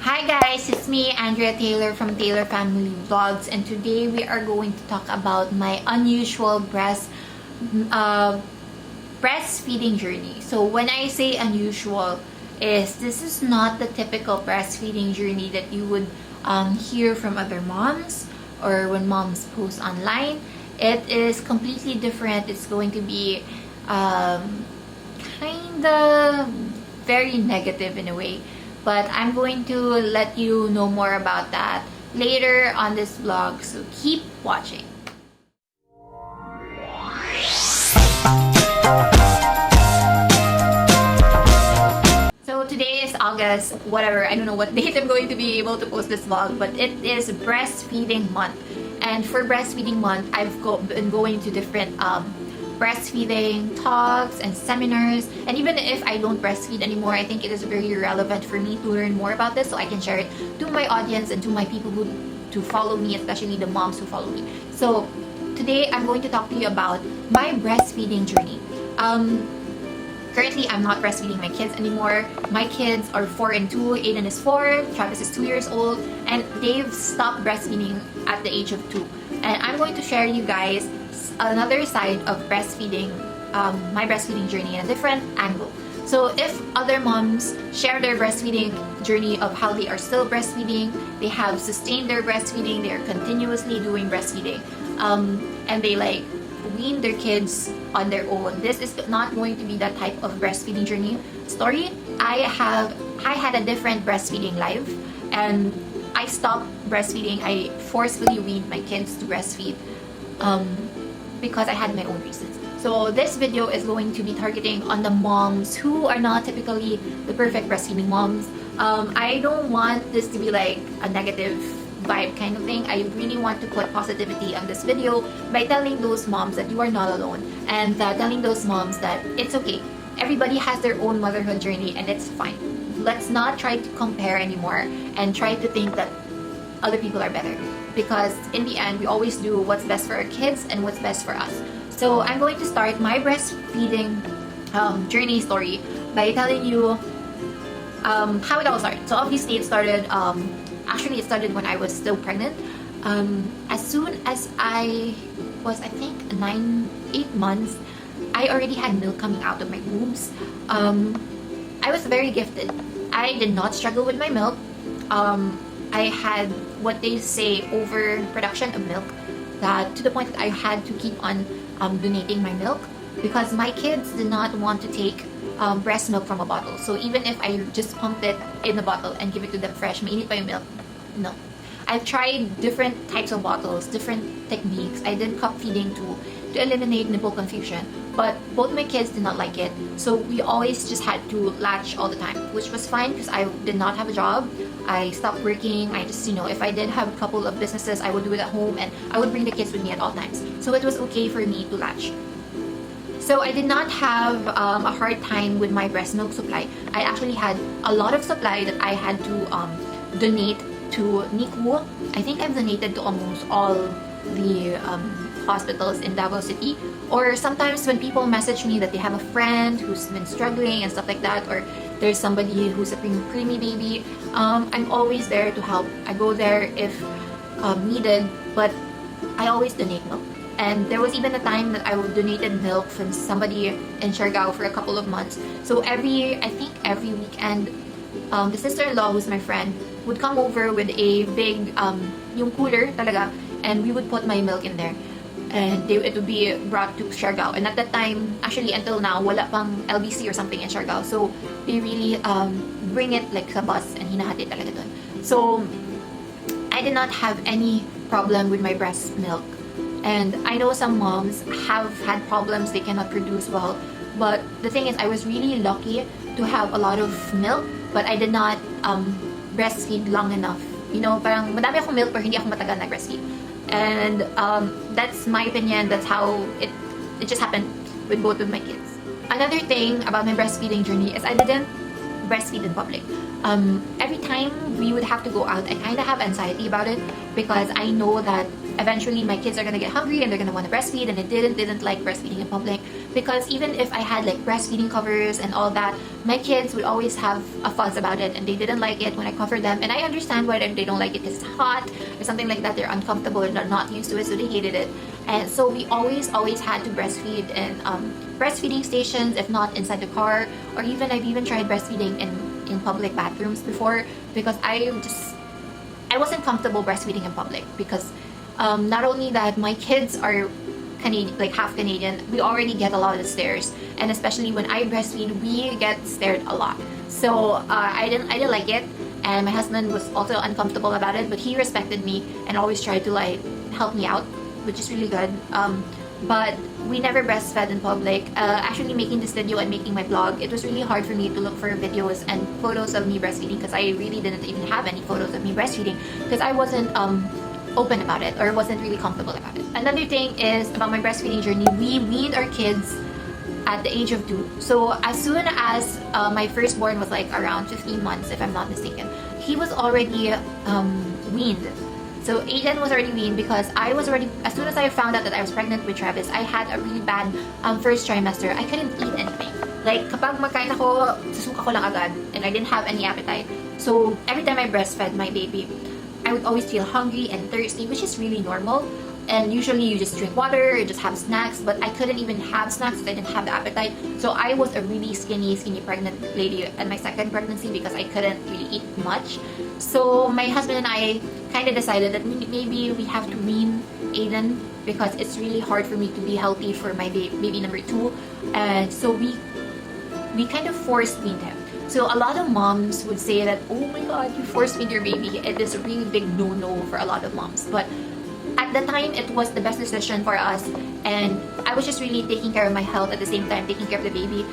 Hi guys, it's me, Andrea Taylor from Taylor Family Vlogs, and today we are going to talk about my unusual breastfeeding journey. So when I say unusual, this is not the typical breastfeeding journey that you would hear from other moms or when moms post online. It is completely different. It's going to be kind of very negative in a way. But I'm going to let you know more about that later on this vlog, so keep watching. So today is August, whatever, I don't know what date I'm going to be able to post this vlog, but it is breastfeeding month. And for breastfeeding month, I've been going to different breastfeeding talks and seminars, and even if I don't breastfeed anymore, I think it is very relevant for me to learn more about this so I can share it to my audience and to my people who follow me, especially the moms who follow me. So today I'm going to talk to you about my breastfeeding journey. Currently, I'm not breastfeeding my kids anymore. My kids are 4 and 2. Aiden is 4, Travis is 2 years old, and they've stopped breastfeeding at the age of 2. And I'm going to share you guys another side of breastfeeding, my breastfeeding journey in a different angle. So if other moms share their breastfeeding journey of how they are still breastfeeding, they have sustained their breastfeeding, they are continuously doing breastfeeding, and they like wean their kids on their own. This is not going to be that type of breastfeeding journey story. I had a different breastfeeding life, and I stopped breastfeeding. I forcefully weaned my kids to breastfeed because I had my own reasons. So this video is going to be targeting on the moms who are not typically the perfect breastfeeding moms. I don't want this to be like a negative vibe kind of thing. I really want to put positivity on this video by telling those moms that you are not alone, and telling those moms that it's okay. Everybody has their own motherhood journey and it's fine. Let's not try to compare anymore and try to think that other people are better, because in the end we always do what's best for our kids and what's best for us. So I'm going to start my breastfeeding journey story by telling you how it all started. So obviously it started actually it started when I was still pregnant. As soon as I was, I think, 8 months, I already had milk coming out of my boobs. I was very gifted. I did not struggle with my milk. I had what they say overproduction of milk, that to the point that I had to keep on donating my milk because my kids did not want to take breast milk from a bottle. So even if I just pumped it in a bottle and give it to them fresh, mainit pa yung milk, no. I've tried different types of bottles, different techniques. I did cup feeding to eliminate nipple confusion, but both my kids did not like it. So we always just had to latch all the time, which was fine because I did not have a job. I stopped working. I just, if I did have a couple of businesses, I would do it at home and I would bring the kids with me at all times. So it was okay for me to latch. So I did not have a hard time with my breast milk supply. I actually had a lot of supply that I had to donate to NICU. I think I've donated to almost all the hospitals in Davao City. Or sometimes when people message me that they have a friend who's been struggling and stuff like that, or there's somebody who's a preemie baby, I'm always there to help. I go there if needed, but I always donate milk. And there was even a time that I donated milk from somebody in Siargao for a couple of months. So I think every weekend, the sister-in-law, who's my friend, would come over with a big, yung cooler talaga, and we would put my milk in there. And it would be brought to Siargao. And at that time, actually until now, wala pang LBC or something in Siargao. So they really bring it like sa bus and hinahati talaga dun. So I did not have any problem with my breast milk. And I know some moms have had problems, they cannot produce well. But the thing is, I was really lucky to have a lot of milk, but I did not breastfeed long enough. Parang madami akong milk pero hindi ako matagal nag-breastfeed. And that's my opinion. That's how it just happened with both of my kids. Another thing about my breastfeeding journey is I didn't breastfeed in public. Every time we would have to go out, I kind of have anxiety about it because I know that eventually my kids are gonna get hungry and they're gonna want to breastfeed, and I didn't like breastfeeding in public. because even if I had like breastfeeding covers and all that, my kids would always have a fuss about it, and they didn't like it when I covered them. And I understand why they don't like it, because it's hot or something like that. They're uncomfortable and they're not used to it, so they hated it. And so we always had to breastfeed in breastfeeding stations, if not inside the car, or even I've even tried breastfeeding in public bathrooms before, because I wasn't comfortable breastfeeding in public, because not only that, my kids are Canadian, like half Canadian. We already get a lot of stares, and especially when I breastfeed, we get stared a lot. So I didn't like it, and my husband was also uncomfortable about it, but he respected me and always tried to like help me out, which is really good. But we never breastfed in public. Actually, making this video and making my blog, it was really hard for me to look for videos and photos of me breastfeeding, because I really didn't even have any photos of me breastfeeding, because I wasn't open about it, or wasn't really comfortable about it. Another thing is about my breastfeeding journey. We weaned our kids at the age of 2. So as soon as my firstborn was like around 15 months, if I'm not mistaken, he was already weaned. So Aiden was already weaned, because as soon as I found out that I was pregnant with Travis, I had a really bad first trimester. I couldn't eat anything. Like, kapag magkain ako, susuka ko lang agad, and I didn't have any appetite. So every time I breastfed my baby, I would always feel hungry and thirsty, which is really normal. And usually you just drink water or just have snacks, but I couldn't even have snacks because I didn't have the appetite. So I was a really skinny pregnant lady at my second pregnancy, because I couldn't really eat much. So my husband and I kind of decided that maybe we have to wean Aiden, because it's really hard for me to be healthy for my baby number 2. And so we kind of force weaned him. So a lot of moms would say that, oh my god, you force feed your baby. It is a really big no-no for a lot of moms. But at the time, it was the best decision for us, and I was just really taking care of my health at the same time taking care of the baby.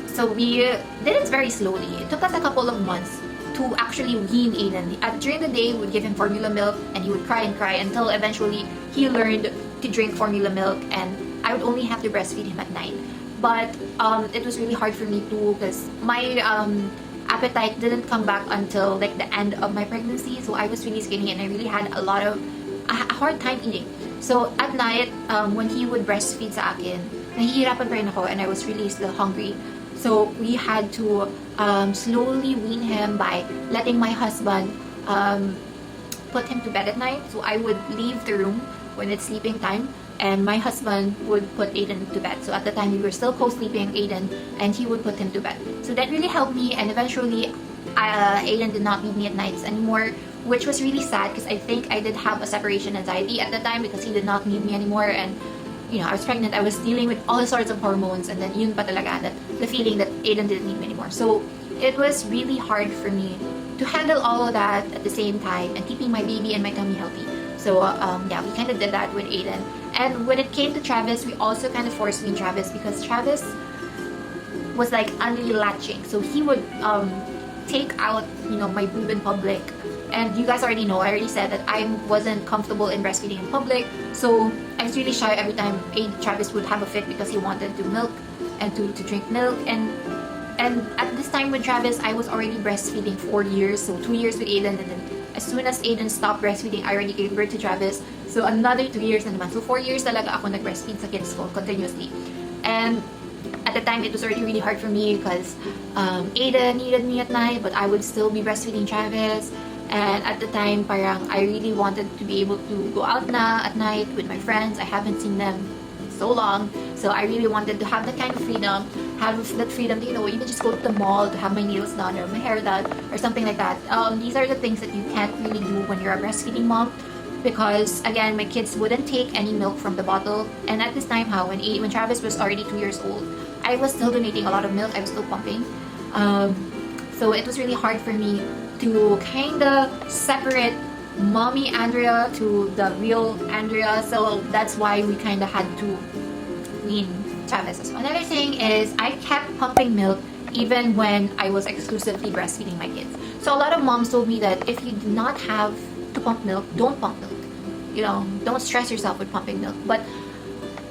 So we did it very slowly. It took us a couple of months to actually wean Aiden. During the day, we would give him formula milk, and he would cry and cry until eventually he learned to drink formula milk, and I would only have to breastfeed him at night. But it was really hard for me too, because my appetite didn't come back until like the end of my pregnancy. So I was really skinny, and I really had a hard time eating. So at night, when he would breastfeed sa akin, nahihirapan pa rin ako, and I was really still hungry. So we had to slowly wean him by letting my husband put him to bed at night. So I would leave the room when it's sleeping time, and my husband would put Aiden to bed. So at the time, we were still co-sleeping Aiden, and he would put him to bed. So that really helped me, and eventually Aiden did not need me at nights anymore, which was really sad, because I think I did have a separation anxiety at the time, because he did not need me anymore. And you know, I was pregnant, I was dealing with all sorts of hormones, and then yun pa talaga, that the feeling that Aiden didn't need me anymore. So it was really hard for me to handle all of that at the same time, and keeping my baby and my tummy healthy. So yeah, we kind of did that with Aiden. And when it came to Travis, we also kind of forced wean Travis, because Travis was like unlatching. So he would take out, you know, my boob in public. And you guys already know, I already said that I wasn't comfortable in breastfeeding in public. So I was really shy every time Travis would have a fit, because he wanted to milk and to drink milk. And at this time with Travis, I was already breastfeeding 4 years. So 2 years with Aiden, and then as soon as Aiden stopped breastfeeding, I already gave birth to Travis. So another 2 years na naman. So 4 years talaga ako nag-breastfeed sa kids ko continuously. And at the time, it was already really hard for me, because Aiden needed me at night, but I would still be breastfeeding Travis. And at the time, parang I really wanted to be able to go out na at night with my friends. I haven't seen them so long. So I really wanted to have that kind of freedom. Have that freedom to, you know, even just go to the mall to have my nails done or my hair done or something like that. These are the things that you can't really do when you're a breastfeeding mom. Because again, my kids wouldn't take any milk from the bottle. And at this time, when Travis was already 2 years old, I was still donating a lot of milk. I was still pumping. So it was really hard for me to kind of separate mommy Andrea to the real Andrea. So that's why we kind of had to wean Travis as well. Another thing is, I kept pumping milk even when I was exclusively breastfeeding my kids. So a lot of moms told me that if you do not have to pump milk, don't pump milk. You know, don't stress yourself with pumping milk. But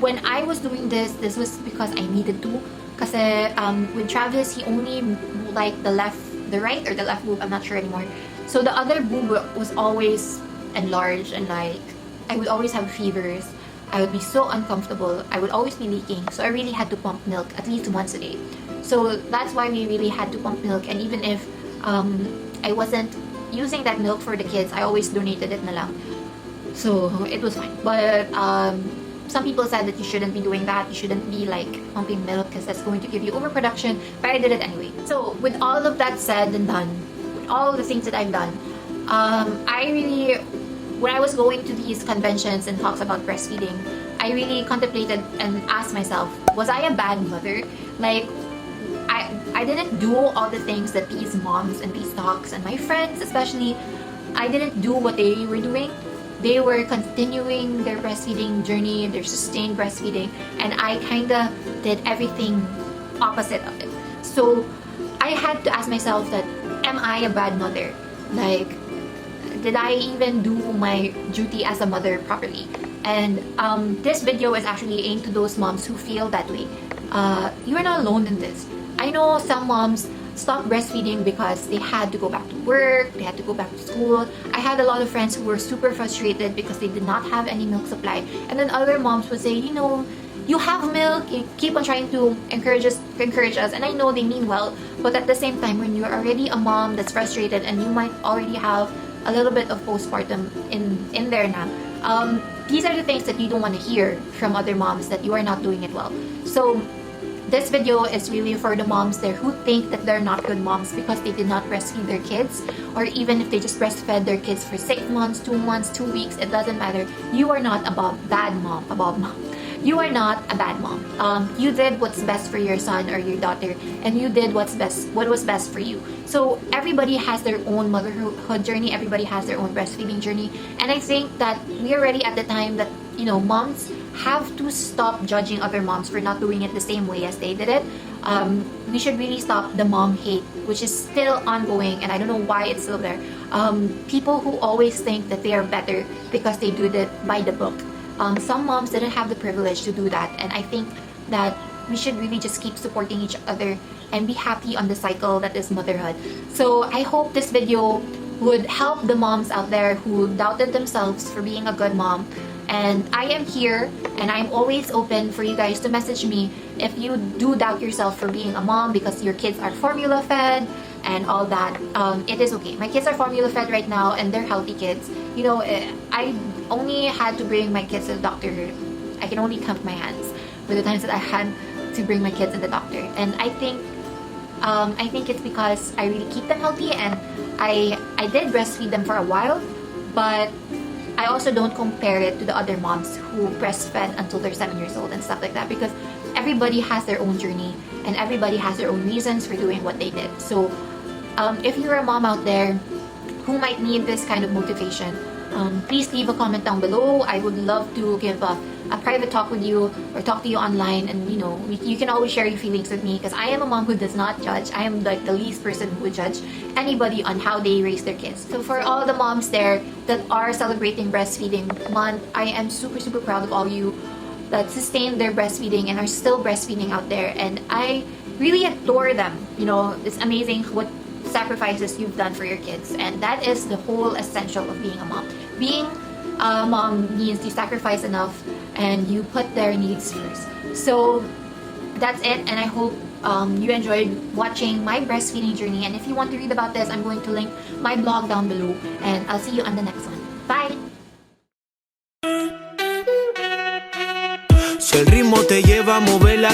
when I was doing this was because I needed to. Kasi with Travis, he only liked the right or the left boob, I'm not sure anymore. So the other boob was always enlarged, and like I would always have fevers. I would be so uncomfortable. I would always be leaking. So I really had to pump milk at least once a day. So that's why we really had to pump milk. And even if I wasn't using that milk for the kids, I always donated it na lang. So it was fine. But some people said that you shouldn't be doing that. You shouldn't be like pumping milk because that's going to give you overproduction. But I did it anyway. So with all of that said and done, with all the things that I've done, I really, when I was going to these conventions and talks about breastfeeding, I really contemplated and asked myself, was I a bad mother? Like, I didn't do all the things that these moms and these talks and my friends especially, I didn't do what they were doing. They were continuing their breastfeeding journey, their sustained breastfeeding, and I kind of did everything opposite of it. So I had to ask myself that, am I a bad mother? Like, did I even do my duty as a mother properly? And this video is actually aimed to those moms who feel that way. You are not alone in this. I know some moms stopped breastfeeding because they had to go back to work, they had to go back to school. I had a lot of friends who were super frustrated because they did not have any milk supply. And then other moms would say, you know, you have milk, you keep on trying to encourage us. And I know they mean well, but at the same time, when you're already a mom that's frustrated and you might already have a little bit of postpartum in there now, these are the things that you don't want to hear from other moms, that you are not doing it well. So this video is really for the moms there who think that they're not good moms because they did not breastfeed their kids, or even if they just breastfed their kids for 6 months, 2 months, 2 weeks, it doesn't matter. You are not a bad mom. You are not a bad mom. You did what's best for your son or your daughter, and you did what was best for you. So everybody has their own motherhood journey. Everybody has their own breastfeeding journey, and I think that we are ready at the time that, you know, moms have to stop judging other moms for not doing it the same way as they did it. We should really stop the mom hate, which is still ongoing, and I don't know why it's still there. People who always think that they are better because they do it by the book. Some moms didn't have the privilege to do that, and I think that we should really just keep supporting each other and be happy on the cycle that is motherhood. So I hope this video would help the moms out there who doubted themselves for being a good mom. And I am here, and I'm always open for you guys to message me if you do doubt yourself for being a mom because your kids are formula fed and all that. It is okay. My kids are formula fed right now, and they're healthy kids. You know, I only had to bring my kids to the doctor. I can only count my hands with the times that I had to bring my kids to the doctor. And I think it's because I really keep them healthy, and I did breastfeed them for a while, but I also don't compare it to the other moms who breastfed until they're 7 years old and stuff like that, because everybody has their own journey and everybody has their own reasons for doing what they did. So if you're a mom out there who might need this kind of motivation, please leave a comment down below. I would love to give a private talk with you or talk to you online, and you know, you can always share your feelings with me because I am a mom who does not judge. I am like the least person who would judge anybody on how they raise their kids. So for all the moms there that are celebrating breastfeeding month, I am super proud of all you that sustained their breastfeeding and are still breastfeeding out there, and I really adore them. You know, it's amazing what sacrifices you've done for your kids, and that is the whole essential of being a mom. Being a mom means you sacrifice enough and you put their needs first. So that's it, and I hope you enjoyed watching my breastfeeding journey. And if you want to read about this, I'm going to link my blog down below, and I'll see you on the next one. Bye! Si el ritmo te lleva a mover la